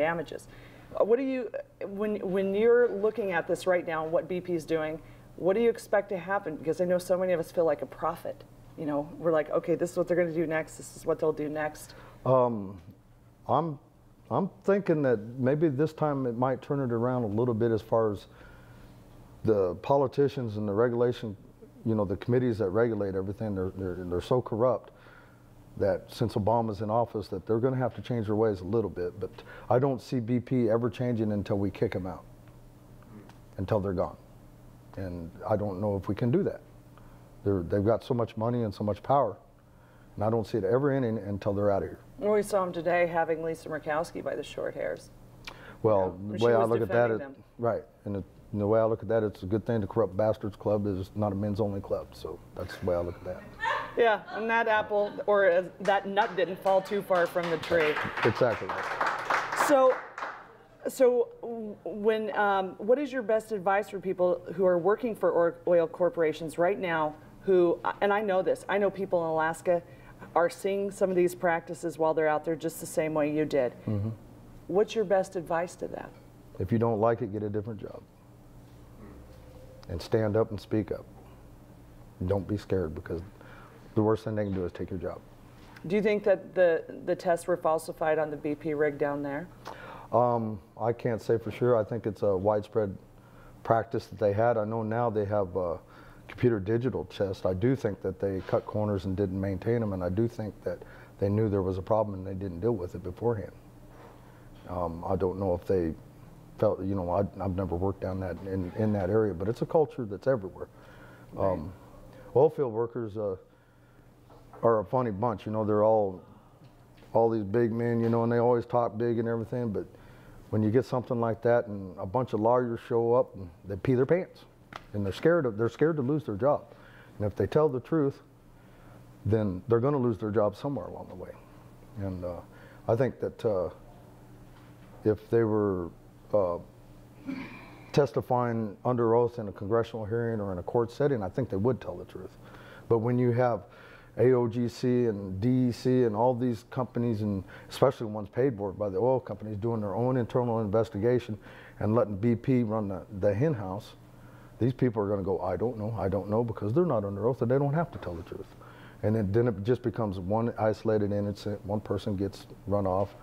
damages. What do you, when you're looking at this right now, what BP is doing, what do you expect to happen? Because I know so many of us feel like a prophet. You know, we're like, okay, this is what they're going to do next. This is what they'll do next. I'm thinking that maybe this time it might turn it around a little bit as far as the politicians and the regulation, you know, the committees that regulate everything. They're so corrupt that since Obama's in office that they're going to have to change their ways a little bit. But I don't see BP ever changing until we kick them out, until they're gone. And I don't know if we can do that. They've got so much money and so much power, and I don't see it ever ending until they're out of here. Well, we saw them today having Lisa Murkowski by the short hairs. Well, you know, the way I look at that, them. right, and the way I look at that, it's a good thing. The Corrupt Bastards Club is not a men's only club, so that's the way I look at that. Yeah, and that apple, or that nut didn't fall too far from the tree. Exactly right. So when, what is your best advice for people who are working for oil corporations right now who, and I know this, I know people in Alaska are seeing some of these practices while they're out there just the same way you did. Mm-hmm. What's your best advice to them? If you don't like it, get a different job. And stand up and speak up. Don't be scared, because the worst thing they can do is take your job. Do you think that the tests were falsified on the BP rig down there? I can't say for sure. I think it's a widespread practice that they had. I know now they have computer digital tests. I do think that they cut corners and didn't maintain them, and I do think that they knew there was a problem and they didn't deal with it beforehand. I don't know if they felt, you know, I've never worked down that in that area, but it's a culture that's everywhere. Right. Oilfield workers are a funny bunch. You know, they're all these big men, you know, and they always talk big and everything, but when you get something like that and a bunch of lawyers show up and they pee their pants, and they're scared to lose their job. And if they tell the truth, then they're going to lose their job somewhere along the way. And I think that if they were testifying under oath in a congressional hearing or in a court setting, I think they would tell the truth. But when you have AOGC and DEC and all these companies, and especially the ones paid for by the oil companies, doing their own internal investigation and letting BP run the hen house, these people are going to go, I don't know, because they're not under oath and they don't have to tell the truth. And then it just becomes one isolated incident, one person gets run off.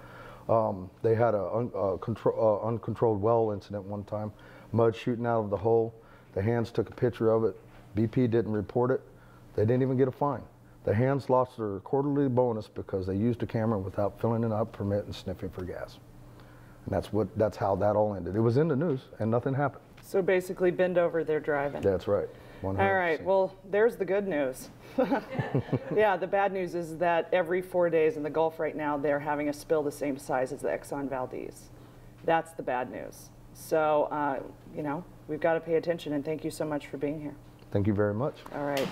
They had an uncontrolled well incident one time, mud shooting out of the hole. The hands took a picture of it. BP didn't report it. They didn't even get a fine. The hands lost their quarterly bonus because they used a camera without filling it out permit and sniffing for gas. And that's how that all ended. It was in the news and nothing happened. So basically, bend over, they're driving. That's right. 100%. All right, well, there's the good news. Yeah, the bad news is that every 4 days in the Gulf right now, they're having a spill the same size as the Exxon Valdez. That's the bad news. So, you know, we've got to pay attention, and thank you so much for being here. Thank you very much. All right.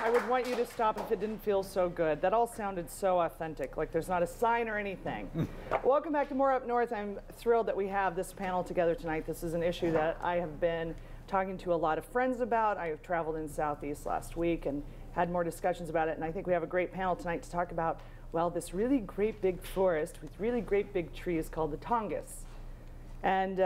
I would want you to stop if it didn't feel so good. That all sounded so authentic, like there's not a sign or anything. Welcome back to More Up North. I'm thrilled that we have this panel together tonight. This is an issue that I have been talking to a lot of friends about. I have traveled in Southeast last week and had more discussions about it, and I think we have a great panel tonight to talk about, well, this really great big forest with really great big trees called the Tongass. And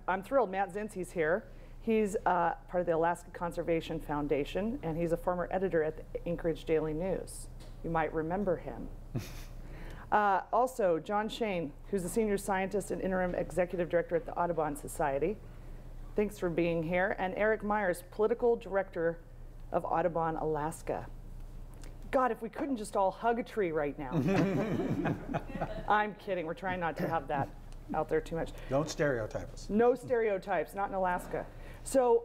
I'm thrilled Matt Zencey's here. He's part of the Alaska Conservation Foundation, and he's a former editor at the Anchoraghe Daily News. You might remember him. Also, John Schoen, who's a senior scientist and interim executive director at the Audobon Society. Thanks for being here. And Eric Meyers, political director of Audobon, Alaska. God, if we couldn't just all hug a tree right now. I'm kidding. We're trying not to have that out there too much. Don't stereotype us. No stereotypes, not in Alaska. So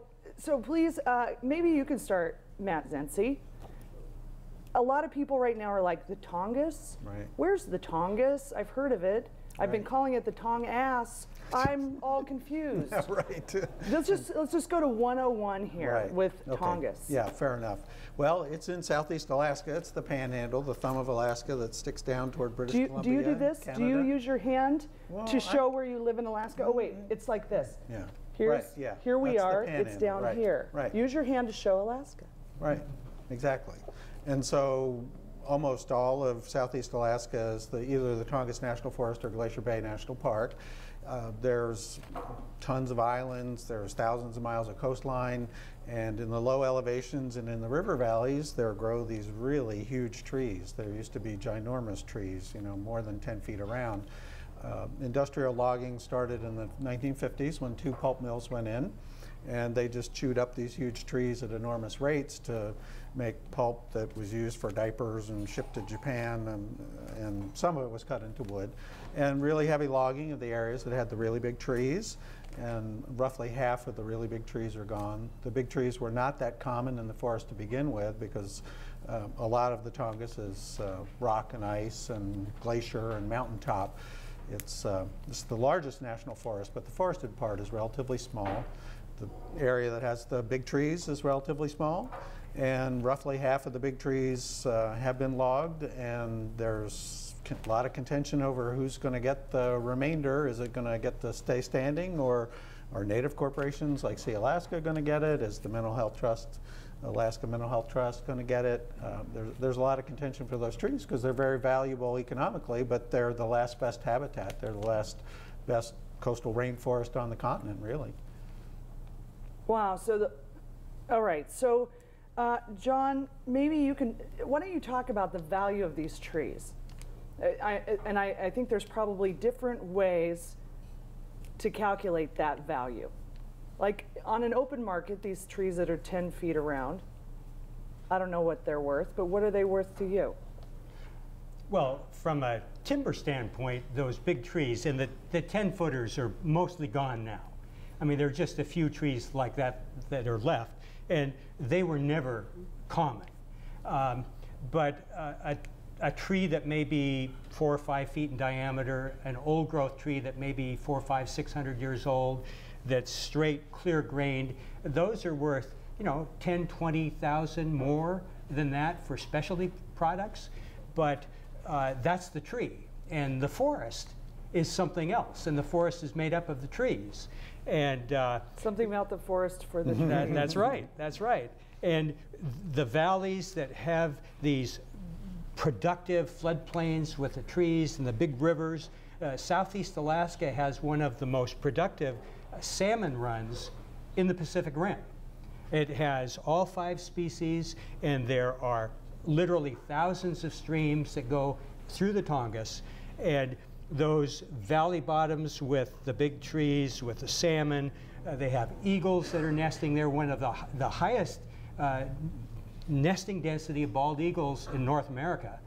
please, maybe you can start, Matt Zencey. A lot of people right now are like, the Tongass? Right. Where's the Tongass? I've heard of it. I've been calling it the Tongass. I'm all confused. Yeah, right. Let's just go to 101 here with Tongass. Yeah, fair enough. Well, it's in southeast Alaska. It's the panhandle, the thumb of Alaska that sticks down toward British Columbia. Do you do this? Canada. Do you use your hand to show where you live in Alaska? Oh wait, it's like this. Yeah. Here's, Right, yeah. Here we That's the are, it's panhandle, down right, here. right. Use your hand to show Alaska. Right, exactly. And so almost all of Southeast Alaska is either the Tongass National Forest or Glacier Bay National Park. There's tons of islands, there's thousands of miles of coastline, and in the low elevations and in the river valleys, there grow these really huge trees. There used to be ginormous trees, you know, more than 10 feet around. Industrial logging started in the 1950s when 2 pulp mills went in, and they just chewed up these huge trees at enormous rates to make pulp that was used for diapers and shipped to Japan, and some of it was cut into wood. And really heavy logging of the areas that had the really big trees, and roughly half of the really big trees are gone. The big trees were not that common in the forest to begin with because a lot of the Tongass is rock and ice and glacier and mountaintop. It's the largest national forest, but the forested part is relatively small. The area that has the big trees is relatively small, and roughly half of the big trees have been logged, and there's a lot of contention over who's going to get the remainder. Is it going to get to stay standing, or are native corporations like Sea Alaska going to get it? Is the Mental Health Trust, Alaska Mental Health Trust, going to get it? There's a lot of contention for those trees because they're very valuable economically, but they're the last best habitat. They're the last best coastal rainforest on the continent, really. Wow, so all right, so John, maybe you can, why don't you talk about the value of these trees? I think there's probably different ways to calculate that value. Like on an open market, these trees that are 10 feet around, I don't know what they're worth, but what are they worth to you? Well, from a timber standpoint, those big trees, and the 10-footers are mostly gone now. I mean, there are just a few trees like that that are left, and they were never common. But a tree that may be 4 or 5 feet in diameter, an old growth tree that may be 400, 500, 600 years old, that's straight, clear grained, those are worth, you know, 10, 20,000 more than that for specialty products. But that's the tree. And the forest is something else. And the forest is made up of the trees. And something about the forest for the tree. That's right. That's right. And the valleys that have these productive floodplains with the trees and the big rivers. Southeast Alaska has one of the most productive salmon runs in the Pacific Rim. It has all 5 species, and there are literally thousands of streams that go through the Tongass. And those valley bottoms with the big trees, with the salmon, they have eagles that are nesting there. One of the highest nesting density of bald eagles in North America.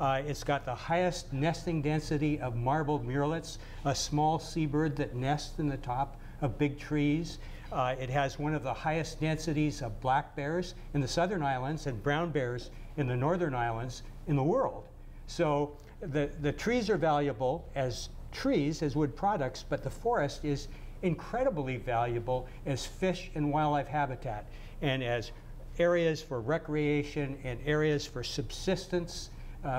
It's got the highest nesting density of marbled murrelets, a small seabird that nests in the top of big trees. It has one of the highest densities of black bears in the southern islands and brown bears in the northern islands in the world. So the trees are valuable as trees, as wood products, but the forest is incredibly valuable as fish and wildlife habitat and as areas for recreation and areas for subsistence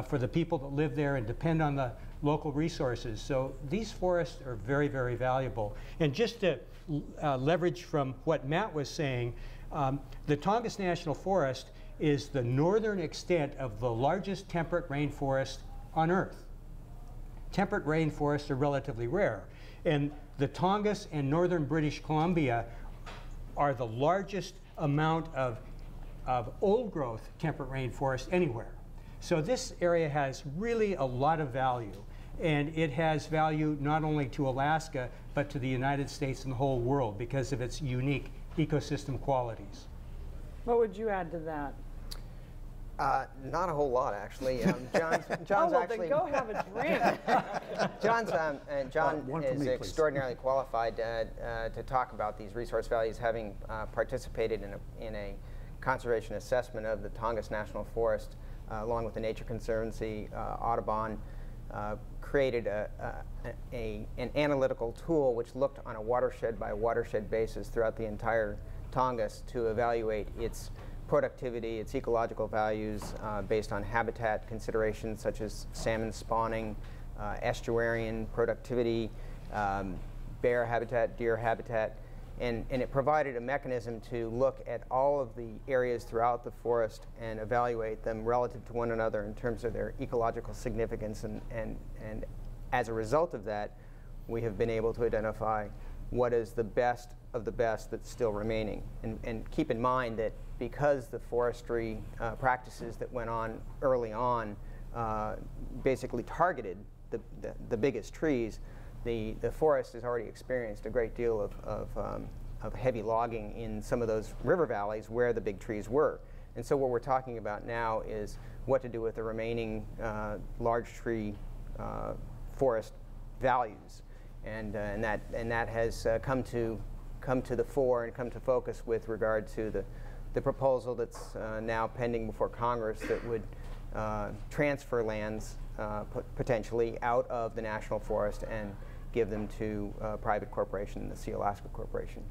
for the people that live there and depend on the local resources. So these forests are very, very valuable. And just to leverage from what Matt was saying, the Tongass National Forest is the northern extent of the largest temperate rainforest on Earth. Temperate rainforests are relatively rare. And the Tongass and northern British Columbia are the largest amount of old growth temperate rainforest anywhere. So this area has really a lot of value, and it has value not only to Alaska, but to the United States and the whole world because of its unique ecosystem qualities. What would you add to that? Not a whole lot, actually. John's well, actually. Then go have a drink. John is extraordinarily qualified to talk about these resource values, having participated in a conservation assessment of the Tongass National Forest, along with the Nature Conservancy. Audobon created an analytical tool which looked on a watershed by watershed basis throughout the entire Tongass to evaluate its productivity, its ecological values based on habitat considerations such as salmon spawning, estuarian productivity, bear habitat, deer habitat, And it provided a mechanism to look at all of the areas throughout the forest and evaluate them relative to one another in terms of their ecological significance. And as a result of that, we have been able to identify what is the best of the best that's still remaining. And keep in mind that because the forestry practices that went on early on basically targeted the biggest trees, the forest has already experienced a great deal of heavy logging in some of those river valleys where the big trees were. And so what we're talking about now is what to do with the remaining large tree forest values. And that has come to the fore and come to focus with regard to the proposal that's now pending before Congress that would transfer lands potentially out of the national forest and give them to a private corporation, the Sea Alaska Corporation.